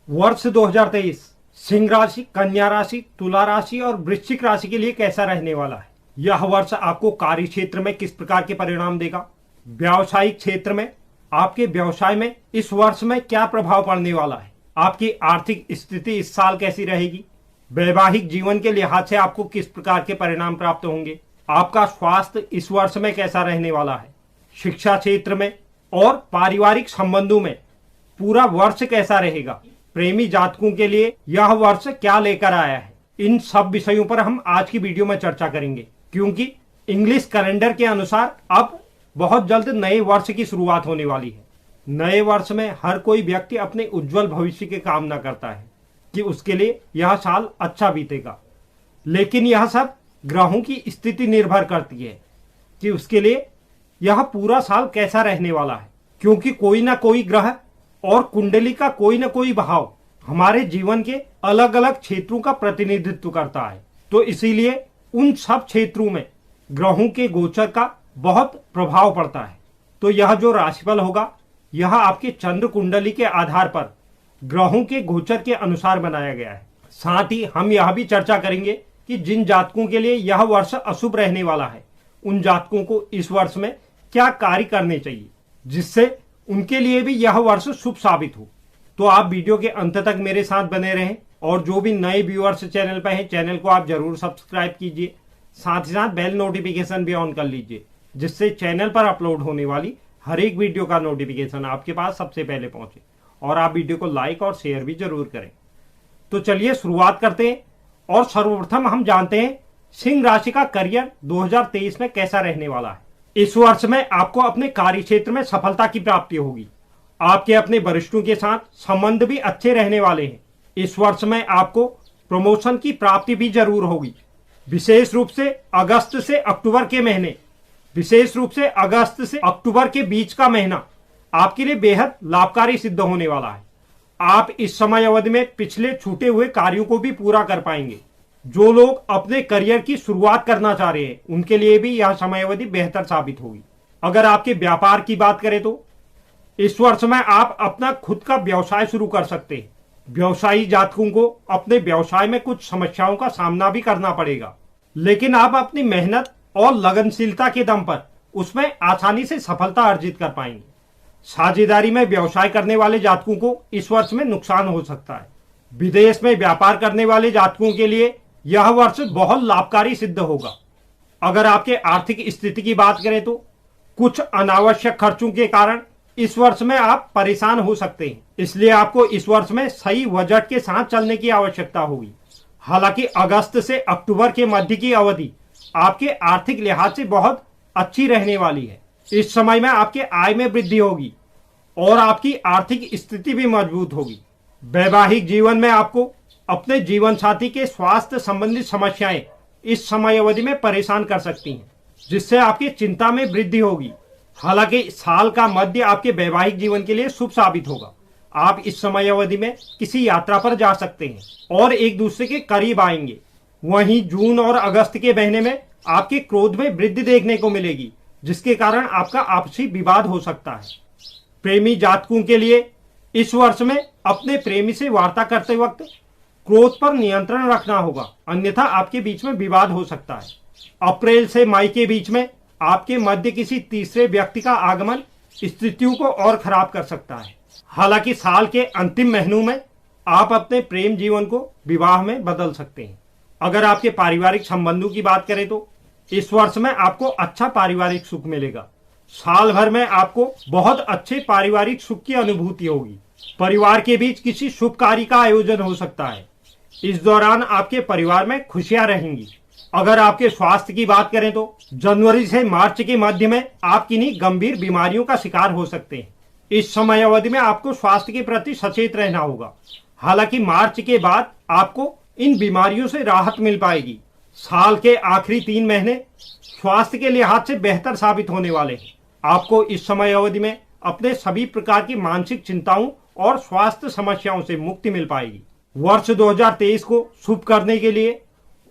वर्ष 2023 सिंह राशि, कन्या राशि, तुला राशि और वृश्चिक राशि के लिए कैसा रहने वाला है। यह वर्ष आपको कार्य क्षेत्र में किस प्रकार के परिणाम देगा। व्यावसायिक क्षेत्र में आपके व्यवसाय में इस वर्ष में क्या प्रभाव पड़ने वाला है। आपकी आर्थिक स्थिति इस साल कैसी रहेगी। वैवाहिक जीवन के लिहाज से आपको किस प्रकार के परिणाम प्राप्त होंगे। आपका स्वास्थ्य इस वर्ष में कैसा रहने वाला है। शिक्षा क्षेत्र में और पारिवारिक संबंधों में पूरा वर्ष कैसा रहेगा। प्रेमी जातकों के लिए यह वर्ष क्या लेकर आया है। इन सब विषयों पर हम आज की वीडियो में चर्चा करेंगे, क्योंकि इंग्लिश कैलेंडर के अनुसार अब बहुत जल्द नए वर्ष की शुरुआत होने वाली है। नए वर्ष में हर कोई व्यक्ति अपने उज्जवल भविष्य की कामना करता है कि उसके लिए यह साल अच्छा बीतेगा, लेकिन यह सब ग्रहों की स्थिति निर्भर करती है कि उसके लिए यह पूरा साल कैसा रहने वाला है, क्योंकि कोई ना कोई ग्रह और कुंडली का कोई ना कोई भाव हमारे जीवन के अलग अलग क्षेत्रों का प्रतिनिधित्व करता है। तो इसीलिए उन सब क्षेत्रों में ग्रहों के गोचर का बहुत प्रभाव पड़ता है। तो यह जो राशिफल होगा यह आपके चंद्र कुंडली के आधार पर ग्रहों के गोचर के अनुसार बनाया गया है। साथ ही हम यह भी चर्चा करेंगे कि जिन जातकों के लिए यह वर्ष अशुभ रहने वाला है, उन जातकों को इस वर्ष में क्या कार्य करने चाहिए जिससे उनके लिए भी यह वर्ष शुभ साबित हो। तो आप वीडियो के अंत तक मेरे साथ बने रहें, और जो भी नए व्यूअर्स चैनल पर हैं चैनल को आप जरूर सब्सक्राइब कीजिए। साथ ही साथ बेल नोटिफिकेशन भी ऑन कर लीजिए, जिससे चैनल पर अपलोड होने वाली हर एक वीडियो का नोटिफिकेशन आपके पास सबसे पहले पहुंचे। और आप वीडियो को लाइक और शेयर भी जरूर करें। तो चलिए शुरुआत करते हैं, और सर्वप्रथम हम जानते हैं सिंह राशि का करियर 2023 में कैसा रहने वाला है। इस वर्ष में आपको अपने कार्य क्षेत्र में सफलता की प्राप्ति होगी। आपके अपने वरिष्ठों के साथ संबंध भी अच्छे रहने वाले हैं। इस वर्ष में आपको प्रमोशन की प्राप्ति भी जरूर होगी। विशेष रूप से अगस्त से अक्टूबर के महीने, विशेष रूप से अगस्त से अक्टूबर के बीच का महीना आपके लिए बेहद लाभकारी सिद्ध होने वाला है। आप इस समय अवधि में पिछले छूटे हुए कार्यों को भी पूरा कर पाएंगे। जो लोग अपने करियर की शुरुआत करना चाह रहे हैं उनके लिए भी यह समय अवधि बेहतर साबित होगी। अगर आपके व्यापार की बात करें तो इस वर्ष में आप अपना खुद का व्यवसाय शुरू कर सकते हैं। व्यवसायी जातकों को अपने व्यवसाय में कुछ समस्याओं का सामना भी करना पड़ेगा, लेकिन आप अपनी मेहनत और लगनशीलता के दम पर उसमें आसानी से सफलता अर्जित कर पाएंगे। साझेदारी में व्यवसाय करने वाले जातकों को इस वर्ष में नुकसान हो सकता है। विदेश में व्यापार करने वाले जातकों के लिए यह वर्ष बहुत लाभकारी सिद्ध होगा। अगर आपके आर्थिक स्थिति की बात करें तो कुछ अनावश्यक खर्चों के कारण इस वर्ष में आप परेशान हो सकते हैं, इसलिए आपको इस वर्ष में सही बजट के साथ चलने की आवश्यकता होगी। हालांकि अगस्त से अक्टूबर के मध्य की अवधि आपके आर्थिक लिहाज से बहुत अच्छी रहने वाली है। इस समय में आपके आय में वृद्धि होगी और आपकी आर्थिक स्थिति भी मजबूत होगी। वैवाहिक जीवन में आपको अपने जीवन साथी के स्वास्थ्य संबंधी समस्याएं इस समय अवधि में परेशान कर सकती हैं, जिससे आपकी चिंता में वृद्धि होगी। हालांकि साल का मध्य आपके वैवाहिक जीवन के लिए शुभ साबित होगा। आप इस समय अवधि में किसी यात्रा पर जा सकते हैं और एक दूसरे के करीब आएंगे। वहीं जून और अगस्त के महीने में आपके क्रोध में वृद्धि देखने को मिलेगी, जिसके कारण आपका आपसी विवाद हो सकता है। प्रेमी जातकों के लिए इस वर्ष में अपने प्रेमी से वार्ता करते वक्त क्रोध पर नियंत्रण रखना होगा, अन्यथा आपके बीच में विवाद हो सकता है। अप्रैल से मई के बीच में आपके मध्य किसी तीसरे व्यक्ति का आगमन स्थितियों को और खराब कर सकता है। हालांकि साल के अंतिम महीनों में आप अपने प्रेम जीवन को विवाह में बदल सकते हैं। अगर आपके पारिवारिक संबंधों की बात करें तो इस वर्ष में आपको अच्छा पारिवारिक सुख मिलेगा। साल भर में आपको बहुत अच्छे पारिवारिक सुख की अनुभूति होगी। परिवार के बीच किसी शुभ कार्य का आयोजन हो सकता है। इस दौरान आपके परिवार में खुशियां रहेंगी। अगर आपके स्वास्थ्य की बात करें तो जनवरी से मार्च के मध्य में आप किन्हीं गंभीर बीमारियों का शिकार हो सकते हैं। इस समय अवधि में आपको स्वास्थ्य के प्रति सचेत रहना होगा। हालांकि मार्च के बाद आपको इन बीमारियों से राहत मिल पाएगी। साल के आखिरी 3 महीने स्वास्थ्य के लिहाज से बेहतर साबित होने वाले हैं। आपको इस समय अवधि में अपने सभी प्रकार की मानसिक चिंताओं और स्वास्थ्य समस्याओं से मुक्ति मिल पाएगी। वर्ष 2023 को शुभ करने के लिए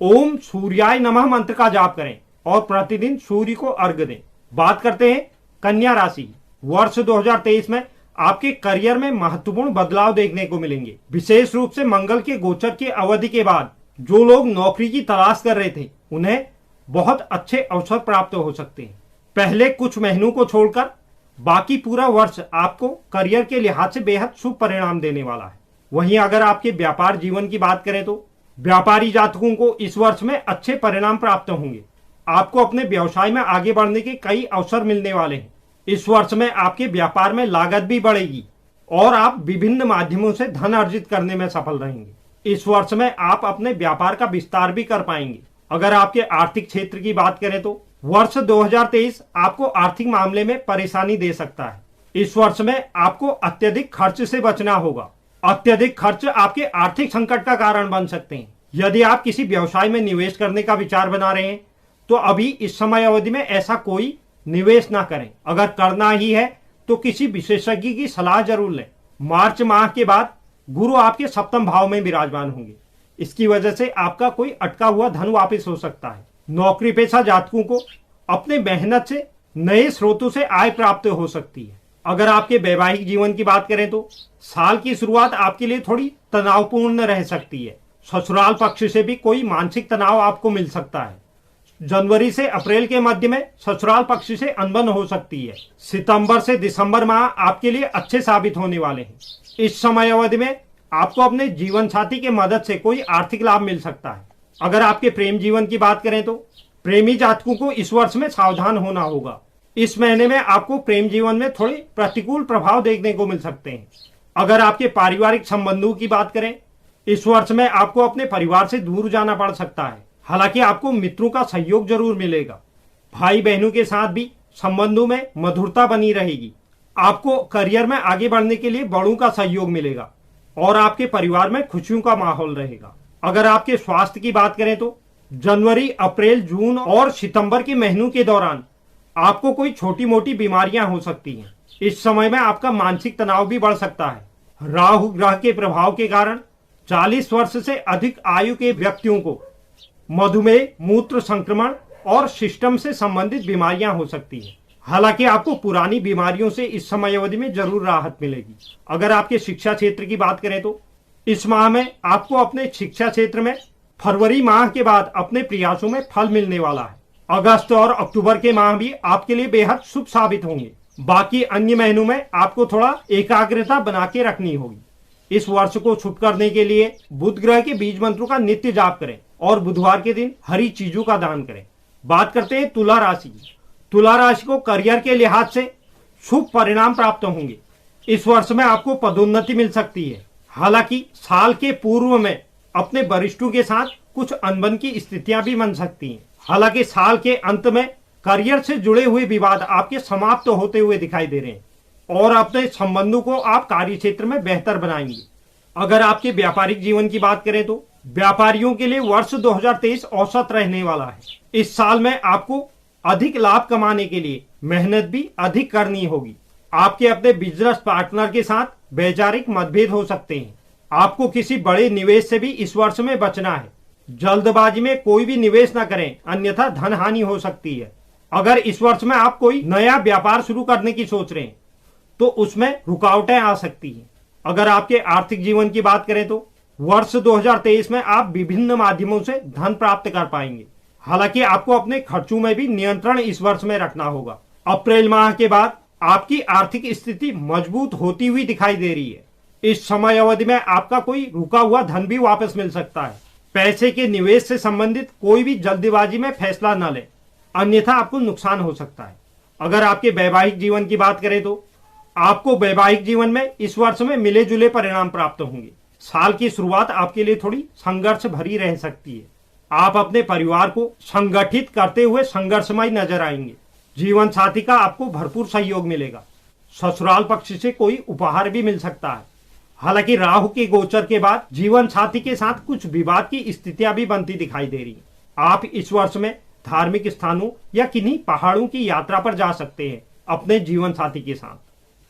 ओम सूर्याय नमः मंत्र का जाप करें और प्रतिदिन सूर्य को अर्घ्य दें। बात करते हैं कन्या राशि। वर्ष 2023 में आपके करियर में महत्वपूर्ण बदलाव देखने को मिलेंगे। विशेष रूप से मंगल के गोचर की अवधि के बाद जो लोग नौकरी की तलाश कर रहे थे उन्हें बहुत अच्छे अवसर प्राप्त हो सकते हैं। पहले कुछ महीनों को छोड़कर बाकी पूरा वर्ष आपको करियर के लिहाज से बेहद शुभ परिणाम देने वाला है। वहीं अगर आपके व्यापार जीवन की बात करें तो व्यापारी जातकों को इस वर्ष में अच्छे परिणाम प्राप्त होंगे। आपको अपने व्यवसाय में आगे बढ़ने के कई अवसर मिलने वाले हैं। इस वर्ष में आपके व्यापार में लागत भी बढ़ेगी और आप विभिन्न माध्यमों से धन अर्जित करने में सफल रहेंगे। इस वर्ष में आप अपने व्यापार का विस्तार भी कर पाएंगे। अगर आपके आर्थिक क्षेत्र की बात करें तो वर्ष 2023 आपको आर्थिक मामले में परेशानी दे सकता है। इस वर्ष में आपको अत्यधिक खर्च से बचना होगा। अत्यधिक खर्च आपके आर्थिक संकट का कारण बन सकते हैं। यदि आप किसी व्यवसाय में निवेश करने का विचार बना रहे हैं तो अभी इस समय अवधि में ऐसा कोई निवेश ना करें। अगर करना ही है तो किसी विशेषज्ञ की सलाह जरूर लें। मार्च माह के बाद गुरु आपके सप्तम भाव में विराजमान होंगे। इसकी वजह से आपका कोई अटका हुआ धन वापस हो सकता है। नौकरी पेशा जातकों को अपने मेहनत से नए स्रोतों से आय प्राप्त हो सकती है। अगर आपके वैवाहिक जीवन की बात करें तो साल की शुरुआत आपके लिए थोड़ी तनावपूर्ण रह सकती है। ससुराल पक्ष से भी कोई मानसिक तनाव आपको मिल सकता है। जनवरी से अप्रैल के मध्य में ससुराल पक्ष से अनबन हो सकती है। सितंबर से दिसंबर माह आपके लिए अच्छे साबित होने वाले हैं। इस समय अवधि में आपको अपने जीवन साथी के मदद से कोई आर्थिक लाभ मिल सकता है। अगर आपके प्रेम जीवन की बात करें तो प्रेमी जातकों को इस वर्ष में सावधान होना होगा। इस महीने में आपको प्रेम जीवन में थोड़े प्रतिकूल प्रभाव देखने को मिल सकते हैं। अगर आपके पारिवारिक संबंधों की बात करें, इस वर्ष में आपको अपने परिवार से दूर जाना पड़ सकता है। हालांकि आपको मित्रों का सहयोग जरूर मिलेगा। भाई बहनों के साथ भी संबंधों में मधुरता बनी रहेगी। आपको करियर में आगे बढ़ने के लिए बड़ों का सहयोग मिलेगा और आपके परिवार में खुशियों का माहौल रहेगा। अगर आपके स्वास्थ्य की बात करें तो जनवरी, अप्रैल, जून और सितंबर के महीनों के दौरान आपको कोई छोटी मोटी बीमारियां हो सकती हैं। इस समय में आपका मानसिक तनाव भी बढ़ सकता है। राहु ग्रह के प्रभाव के कारण 40 वर्ष से अधिक आयु के व्यक्तियों को मधुमेह, मूत्र संक्रमण और सिस्टम से संबंधित बीमारियां हो सकती हैं। हालांकि आपको पुरानी बीमारियों से इस समय अवधि में जरूर राहत मिलेगी। अगर आपके शिक्षा क्षेत्र की बात करें तो इस माह में आपको अपने शिक्षा क्षेत्र में फरवरी माह के बाद अपने प्रयासों में फल मिलने वाला है। अगस्त और अक्टूबर के माह भी आपके लिए बेहद शुभ साबित होंगे। बाकी अन्य महीनों में आपको थोड़ा एकाग्रता बना के रखनी होगी। इस वर्ष को शुभ करने के लिए बुध ग्रह के बीज मंत्रों का नित्य जाप करें और बुधवार के दिन हरी चीजों का दान करें। बात करते हैं तुला राशि की। तुला राशि को करियर के लिहाज से शुभ परिणाम प्राप्त होंगे। इस वर्ष में आपको पदोन्नति मिल सकती है। हालांकि साल के पूर्व में अपने वरिष्ठों के साथ कुछ अनबन की स्थितियां भी बन सकती हैं। हालांकि साल के अंत में करियर से जुड़े हुए विवाद आपके समाप्त होते हुए दिखाई दे रहे हैं और अपने संबंधों को आप कार्य क्षेत्र में बेहतर बनाएंगे। अगर आपके व्यापारिक जीवन की बात करें तो व्यापारियों के लिए वर्ष 2023 औसत रहने वाला है। इस साल में आपको अधिक लाभ कमाने के लिए मेहनत भी अधिक करनी होगी। आपके अपने बिजनेस पार्टनर के साथ वैचारिक मतभेद हो सकते हैं। आपको किसी बड़े निवेश से भी इस वर्ष में बचना है। जल्दबाजी में कोई भी निवेश न करें, अन्यथा धन हानि हो सकती है। अगर इस वर्ष में आप कोई नया व्यापार शुरू करने की सोच रहे हैं तो उसमें रुकावटें आ सकती हैं। अगर आपके आर्थिक जीवन की बात करें तो वर्ष 2023 में आप विभिन्न माध्यमों से धन प्राप्त कर पाएंगे। हालांकि आपको अपने खर्चों में भी नियंत्रण इस वर्ष में रखना होगा। अप्रैल माह के बाद आपकी आर्थिक स्थिति मजबूत होती हुई दिखाई दे रही है। इस समय अवधि में आपका कोई रुका हुआ धन भी वापस मिल सकता है। पैसे के निवेश से संबंधित कोई भी जल्दबाजी में फैसला न लें, अन्यथा आपको नुकसान हो सकता है। अगर आपके वैवाहिक जीवन की बात करें तो आपको वैवाहिक जीवन में इस वर्ष में मिले जुले परिणाम प्राप्त होंगे। साल की शुरुआत आपके लिए थोड़ी संघर्ष भरी रह सकती है। आप अपने परिवार को संगठित करते हुए संघर्षमय नजर आएंगे। जीवन साथी का आपको भरपूर सहयोग मिलेगा। ससुराल पक्ष से कोई उपहार भी मिल सकता है। हालांकि राहु के गोचर के बाद जीवन साथी के साथ कुछ विवाद की स्थितियां भी बनती दिखाई दे रही हैं। आप इस वर्ष में धार्मिक स्थानों या किन्हीं पहाड़ों की यात्रा पर जा सकते हैं अपने जीवन साथी के साथ।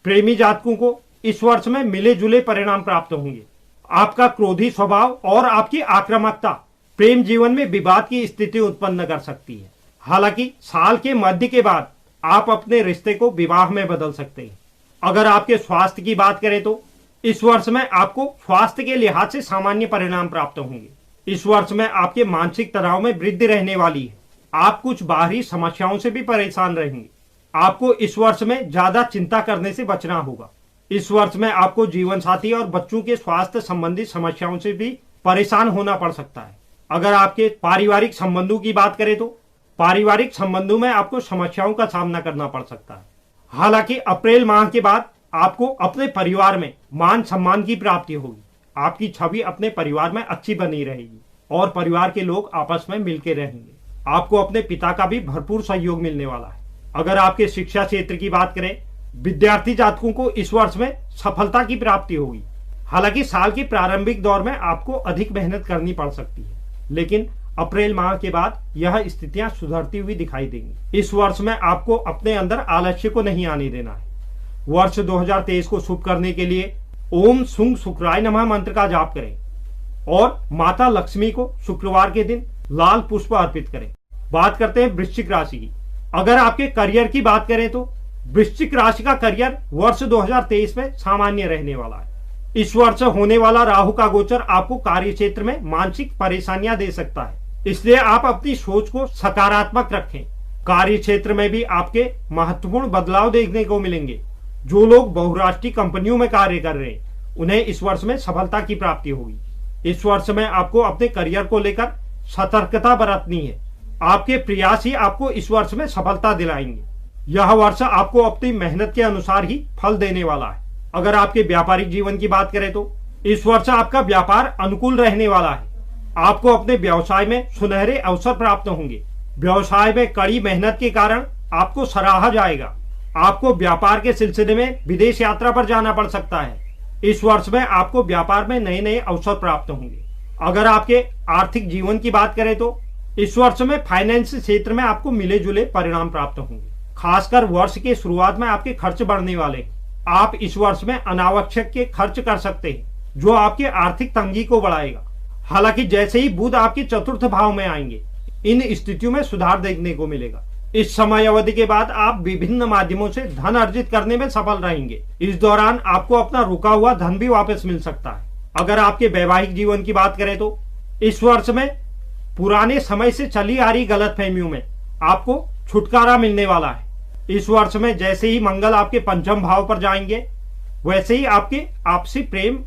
प्रेमी जातकों को इस वर्ष में मिले जुले परिणाम प्राप्त होंगे। आपका क्रोधी स्वभाव और आपकी आक्रामकता प्रेम जीवन में विवाद की स्थिति उत्पन्न कर सकती है। हालांकि साल के मध्य के बाद आप अपने रिश्ते को विवाह में बदल सकते हैं। अगर आपके स्वास्थ्य की बात करें तो इस वर्ष में आपको स्वास्थ्य के लिहाज से सामान्य परिणाम प्राप्त होंगे। इस वर्ष में आपके मानसिक तनाव में वृद्धि रहने वाली है। आप कुछ बाहरी समस्याओं से भी परेशान रहेंगे। आपको इस वर्ष में ज्यादा चिंता करने से बचना होगा। इस वर्ष में आपको जीवन साथी और बच्चों के स्वास्थ्य संबंधी समस्याओं से भी परेशान होना पड़ सकता है। अगर आपके पारिवारिक संबंधों की बात करें तो पारिवारिक संबंधों में आपको समस्याओं का सामना करना पड़ सकता है। हालांकि अप्रैल माह के बाद आपको अपने परिवार में मान सम्मान की प्राप्ति होगी। आपकी छवि अपने परिवार में अच्छी बनी रहेगी और परिवार के लोग आपस में मिलकर रहेंगे। आपको अपने पिता का भी भरपूर सहयोग मिलने वाला है। अगर आपके शिक्षा क्षेत्र की बात करें, विद्यार्थी जातकों को इस वर्ष में सफलता की प्राप्ति होगी। हालांकि साल के प्रारंभिक दौर में आपको अधिक मेहनत करनी पड़ सकती है, लेकिन अप्रैल माह के बाद यह स्थितियां सुधरती हुई दिखाई देंगी। इस वर्ष में आपको अपने अंदर आलस्य को नहीं आने देना है। वर्ष 2023 को शुभ करने के लिए ओम सुंग शुक्राय नमः मंत्र का जाप करें और माता लक्ष्मी को शुक्रवार के दिन लाल पुष्प अर्पित करें। बात करते हैं वृश्चिक राशि की। अगर आपके करियर की बात करें तो वृश्चिक राशि का करियर वर्ष 2023 में सामान्य रहने वाला है। इस वर्ष होने वाला राहु का गोचर आपको कार्य क्षेत्र में मानसिक परेशानियां दे सकता है, इसलिए आप अपनी सोच को सकारात्मक रखें। कार्य क्षेत्र में भी आपके महत्वपूर्ण बदलाव देखने को मिलेंगे। जो लोग बहुराष्ट्रीय कंपनियों में कार्य कर रहे हैं उन्हें इस वर्ष में सफलता की प्राप्ति होगी। इस वर्ष में आपको अपने करियर को लेकर सतर्कता बरतनी है। आपके प्रयास ही आपको इस वर्ष में सफलता दिलाएंगे। यह वर्ष आपको अपनी मेहनत के अनुसार ही फल देने वाला है। अगर आपके व्यापारिक जीवन की बात करें तो इस वर्ष आपका व्यापार अनुकूल रहने वाला है। आपको अपने व्यवसाय में सुनहरे अवसर प्राप्त होंगे। व्यवसाय में कड़ी मेहनत के कारण आपको सराहा जाएगा। आपको व्यापार के सिलसिले में विदेश यात्रा पर जाना पड़ सकता है। इस वर्ष में आपको व्यापार में नए नए अवसर प्राप्त होंगे। अगर आपके आर्थिक जीवन की बात करें तो इस वर्ष में फाइनेंस क्षेत्र में आपको मिले जुले परिणाम प्राप्त होंगे। खासकर वर्ष के शुरुआत में आपके खर्च बढ़ने वाले। आप इस वर्ष में अनावश्यक के खर्च कर सकते हैं जो आपके आर्थिक तंगी को बढ़ाएगा। हालांकि जैसे ही बुध आपके चतुर्थ भाव में आएंगे इन स्थितियों में सुधार देखने को मिलेगा। इस समय अवधि के बाद आप विभिन्न माध्यमों से धन अर्जित करने में सफल रहेंगे। इस दौरान आपको अपना रुका हुआ धन भी वापस मिल सकता है। अगर आपके वैवाहिक जीवन की बात करें तो इस वर्ष में पुराने समय से चली आ रही गलतफहमियों में आपको छुटकारा मिलने वाला है। इस वर्ष में जैसे ही मंगल आपके पंचम भाव पर जाएंगे वैसे ही आपके आपसी प्रेम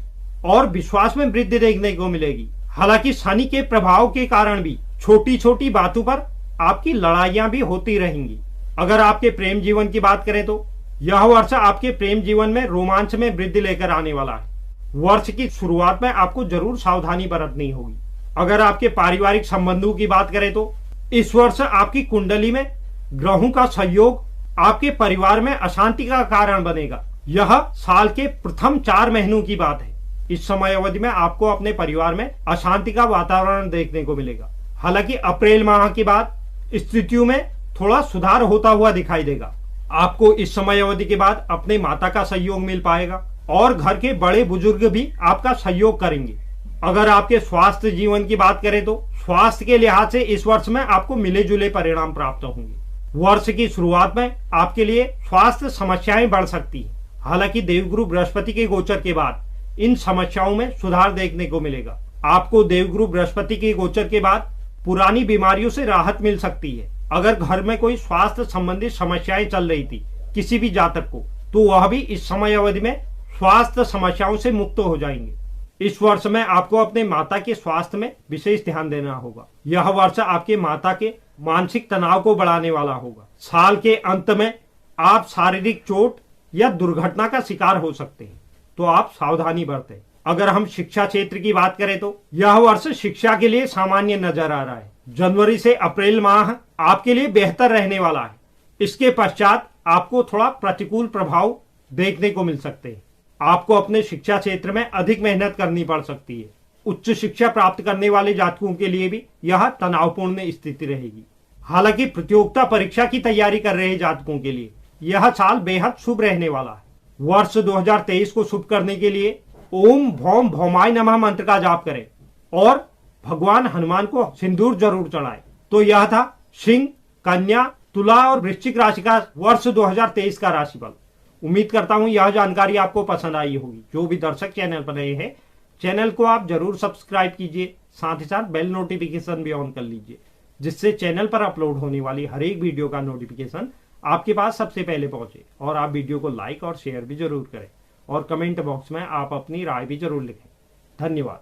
और विश्वास में वृद्धि देखने को मिलेगी। हालांकि शनि के प्रभाव के कारण भी छोटी छोटी बातों पर आपकी लड़ाइयां भी होती रहेंगी। अगर आपके प्रेम जीवन की बात करें तो यह वर्ष आपके प्रेम जीवन में रोमांच में वृद्धि लेकर आने वाला है। वर्ष की शुरुआत में आपको जरूर सावधानी बरतनी होगी। अगर आपके पारिवारिक संबंधों की बात करें तो इस वर्ष आपकी कुंडली में ग्रहों का सहयोग आपके परिवार में अशांति का कारण बनेगा। यह साल के प्रथम 4 महीनों की बात है। इस समय अवधि में आपको अपने परिवार में अशांति का वातावरण देखने को मिलेगा। हालांकि अप्रैल माह के बाद स्थितियों में थोड़ा सुधार होता हुआ दिखाई देगा। आपको इस समय अवधि के बाद अपने माता का सहयोग मिल पाएगा और घर के बड़े बुजुर्ग भी आपका सहयोग करेंगे। अगर आपके स्वास्थ्य जीवन की बात करें तो स्वास्थ्य के लिहाज से इस वर्ष में आपको मिले जुले परिणाम प्राप्त होंगे। वर्ष की शुरुआत में आपके लिए स्वास्थ्य समस्याएं बढ़ सकती हैं। हालांकि देवगुरु बृहस्पति के गोचर के बाद इन समस्याओं में सुधार देखने को मिलेगा। आपको देवगुरु बृहस्पति के गोचर के बाद पुरानी बीमारियों से राहत मिल सकती है। अगर घर में कोई स्वास्थ्य संबंधी समस्याएं चल रही थी किसी भी जातक को, तो वह भी इस समय अवधि में स्वास्थ्य समस्याओं से मुक्त हो जाएंगे। इस वर्ष में आपको अपने माता के स्वास्थ्य में विशेष ध्यान देना होगा। यह वर्ष आपके माता के मानसिक तनाव को बढ़ाने वाला होगा। साल के अंत में आप शारीरिक चोट या दुर्घटना का शिकार हो सकते हैं, तो आप सावधानी बरतें। अगर हम शिक्षा क्षेत्र की बात करें तो यह वर्ष शिक्षा के लिए सामान्य नजर आ रहा है। जनवरी से अप्रैल माह आपके लिए बेहतर रहने वाला है। इसके पश्चात आपको थोड़ा प्रतिकूल प्रभाव देखने को मिल सकते हैं। आपको अपने शिक्षा क्षेत्र में अधिक मेहनत करनी पड़ सकती है। उच्च शिक्षा प्राप्त करने वाले जातकों के लिए भी यह तनावपूर्ण स्थिति रहेगी। हालांकि प्रतियोगिता परीक्षा की तैयारी कर रहे जातकों के लिए यह साल बेहद शुभ रहने वाला है। वर्ष 2023 को शुभ करने के लिए ओम भौम भौमाय नमः मंत्र का जाप करें और भगवान हनुमान को सिंदूर जरूर चढ़ाएं। तो यह था सिंह, कन्या, तुला और वृश्चिक राशि का वर्ष 2023 का राशिफल। उम्मीद करता हूं यह जानकारी आपको पसंद आई होगी। जो भी दर्शक चैनल पर नए हैं, चैनल को आप जरूर सब्सक्राइब कीजिए, साथ ही साथ बेल नोटिफिकेशन भी ऑन कर लीजिए, जिससे चैनल पर अपलोड होने वाली हर एक वीडियो का नोटिफिकेशन आपके पास सबसे पहले पहुंचे। और आप वीडियो को लाइक और शेयर भी जरूर करें और कमेंट बॉक्स में आप अपनी राय भी जरूर लिखें। धन्यवाद।